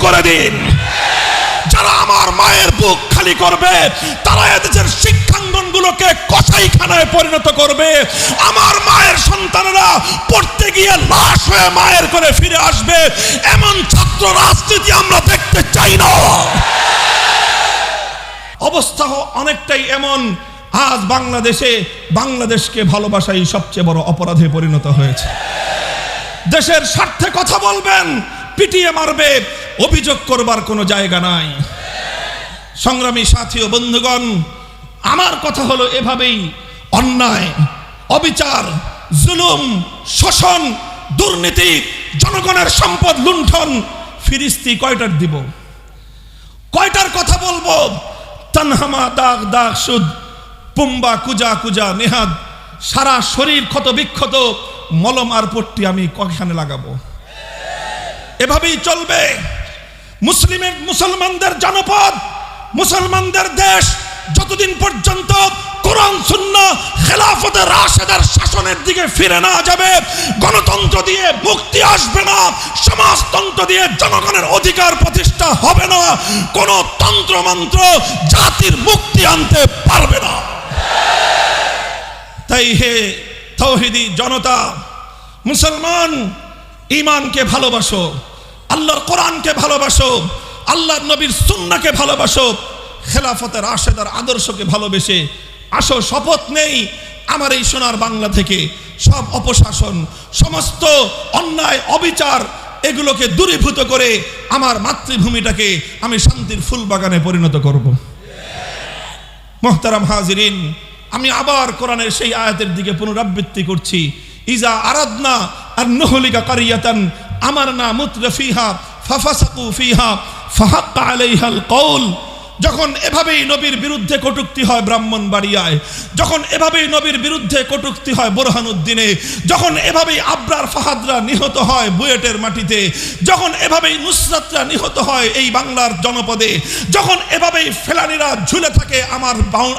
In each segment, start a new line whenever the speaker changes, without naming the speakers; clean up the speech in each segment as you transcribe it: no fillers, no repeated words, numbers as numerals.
করে দিন। যারা আমার মায়ের বুক খালি করবে তারা এদেশের শিক্ষাঙ্গনগুলোকে কসাইখানায় পরিণত করবে। আমার মায়ের সন্তানেরা পড়তে গিয়ে লাশ হয়ে মায়ের করে ফিরে আসবে। এমন ছাত্র রাজনীতি আমরা দেখতে চাই না। অবস্থা অনেকটাই এমন, আজ বাংলাদেশকে ভালোবাসাই সবচেয়ে বড় অপরাধে পরিণত হয়েছে। দেশের স্বার্থে কথা বলবেন, পিটিয়ে মারবে, অভিযোগ করবার কোনো জায়গা নাই। সংগ্রামী সাথী ও বন্ধুগণ, আমার কথা হলো এভাবেই অন্যায়, অবিচার, জুলুম, শোষণ, দুর্নীতি, জনগণের সম্পদ লুণ্ঠন ফিরিস্তি কয়টার দিব? কয়টার কথা বলবো? তানহামা দাগ দাগ সুদ, পুম্বা কুজা কুজা নেহাদ, সারা শরীর ক্ষত বিক্ষত, মলম আর পট্টি আমি কয়খানে লাগাবো? এভাবেই চলবে। মুসলমানদের জনপদ, মুসলমানদের দেশ যতদিন পর্যন্ত কোরআন সুন্নাহ খেলাফতে রাশেদার শাসনের দিকে ফিরে না যাবে, গণতন্ত্র দিয়ে মুক্তি আসবে না, সমাজতন্ত্র দিয়ে জনগণের অধিকার প্রতিষ্ঠা হবে না, কোন তন্ত্রমন্ত্র জাতির মুক্তি আনতে পারবে না। তাই হে তাওহীদি জনতা, মুসলমান, ঈমানকে ভালোবাসো, আল্লাহর কোরআনকে ভালোবাসো, আল্লাহর নবীর সুন্নাহকে ভালোবাসো, খেলাফতে রাশেদার আদর্শকে ভালোবেসে আসো। শপথ নেই আমার এই সোনার বাংলা থেকে সব অপশাসন, সমস্ত অন্যায়, অবিচার এগুলোকে দূরীভূত করে আমার মাতৃভূমিটাকে আমি শান্তির ফুল বাগানে পরিণত করব। মুহতারাম হাজিরিন, আমি আবার কোরআনের সেই আয়াতের দিকে পুনরাবৃত্তি করছি। ইজা আরাদনা আন নুহলিকা কারিয়াতান আমারনা মুতরাফিহা ফাফাসাকু ফিহা ফাহাক্কা আলাইহাল কওল। যখন এভাবেই নবীর বিরুদ্ধে কটূক্তি হয় ব্রাহ্মণবাড়িয়ায়, যখন এভাবেই নবীর বিরুদ্ধে কটূক্তি হয় বোরহানুদ্দিনে, যখন এভাবেই আবরার ফাহাদরা নিহত হয় বুয়েটের মাটিতে, যখন এভাবেই নুসরাতরা নিহত হয় এই বাংলার জনপদে, যখন এভাবেই ফেলানিরা ঝুলে থাকে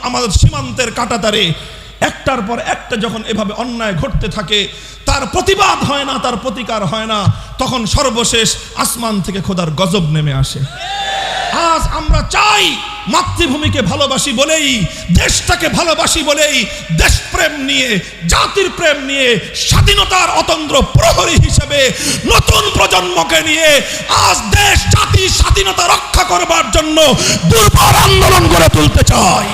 আমাদের সীমান্তের কাঁটাতারে, একটার পর একটা যখন এভাবে অন্যায় ঘটতে থাকে, তার প্রতিবাদ হয় না, তার প্রতিকার হয় না, তখন সর্বশেষ আসমান থেকে খোদার গজব নেমে আসে। আজ আমরা চাই মাতৃভূমিকে ভালোবাসি বলেই, দেশটাকে ভালোবাসি বলেই, দেশপ্রেম নিয়ে, জাতির প্রেম নিয়ে, স্বাধীনতার অতন্দ্র প্রহরী হিসেবে নতুন প্রজন্মকে নিয়ে আজ দেশ জাতি স্বাধীনতা রক্ষা করবার জন্য দুর্বার আন্দোলন গড়ে তুলতে চাই।